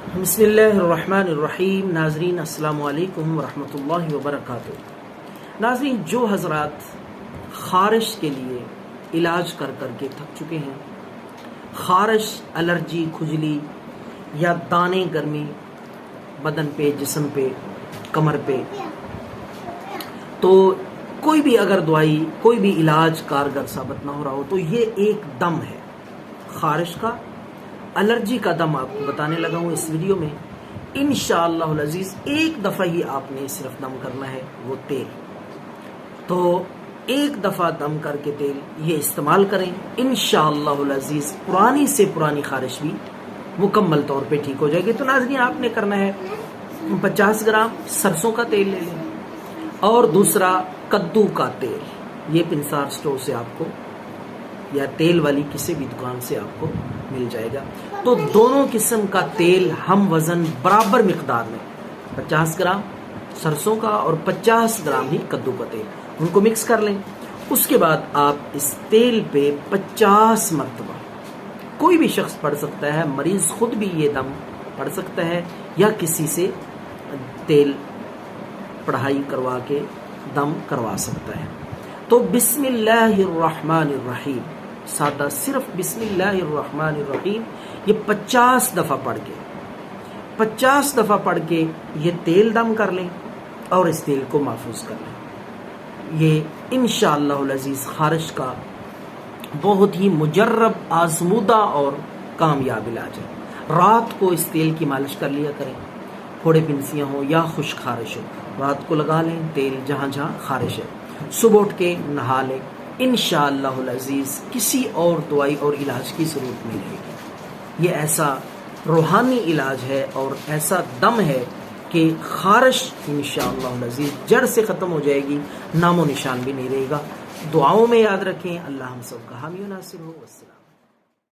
بسم اللہ الرحمن الرحیم۔ ناظرین السلام علیکم ورحمۃ اللہ وبرکاتہ۔ ناظرین، جو حضرات خارش کے لیے علاج کر کے تھک چکے ہیں، خارش، الرجی، کھجلی یا دانے گرمی بدن پہ، جسم پہ، کمر پہ، تو کوئی بھی اگر دوائی، کوئی بھی علاج کارگر ثابت نہ ہو رہا ہو تو یہ ایک دم ہے خارش کا، الرجی کا دم آپ کو بتانے لگا ہوں اس ویڈیو میں۔ انشاءاللہ العزیز ایک دفعہ ہی آپ نے صرف دم کرنا ہے، وہ تیل۔ تو ایک دفعہ دم کر کے تیل یہ استعمال کریں، انشاءاللہ العزیز پرانی سے پرانی خارش بھی مکمل طور پہ ٹھیک ہو جائے گی۔ تو ناظرین، آپ نے کرنا ہے 50 گرام سرسوں کا تیل لے لیں، اور دوسرا کدو کا تیل۔ یہ پنسار سٹور سے آپ کو یا تیل والی کسی بھی دکان سے آپ کو مل جائے گا۔ تو دونوں قسم کا تیل ہم وزن برابر مقدار میں، 50 گرام سرسوں کا اور 50 گرام ہی کدو کا تیل، ان کو مکس کر لیں۔ اس کے بعد آپ اس تیل پہ 50 مرتبہ، کوئی بھی شخص پڑھ سکتا ہے، مریض خود بھی یہ دم پڑھ سکتا ہے یا کسی سے تیل پڑھائی کروا کے دم کروا سکتا ہے۔ تو بسم اللہ الرحمن الرحیم، سادہ صرف بسم اللہ الرحمن الرحیم یہ 50 دفعہ پڑھ کے یہ تیل دم کر لیں اور اس تیل کو محفوظ کر لیں۔ یہ انشاءاللہ العزیز خارش کا بہت ہی مجرب، آزمودہ اور کامیاب علاج ہے۔ رات کو اس تیل کی مالش کر لیا کریں، پھوڑے پنسیاں ہوں یا خشک خارش ہو، رات کو لگا لیں تیل جہاں جہاں خارش ہے، صبح اٹھ کے نہا لیں۔ انشاءاللہ العزیز کسی اور دوائی اور علاج کی ضرورت نہیں رہے گی۔ یہ ایسا روحانی علاج ہے اور ایسا دم ہے کہ خارش انشاءاللہ العزیز جڑ سے ختم ہو جائے گی، نام و نشان بھی نہیں رہے گا۔ دعاؤں میں یاد رکھیں۔ اللہ ہم سب کا حامی و ناصر ہو۔ والسلام۔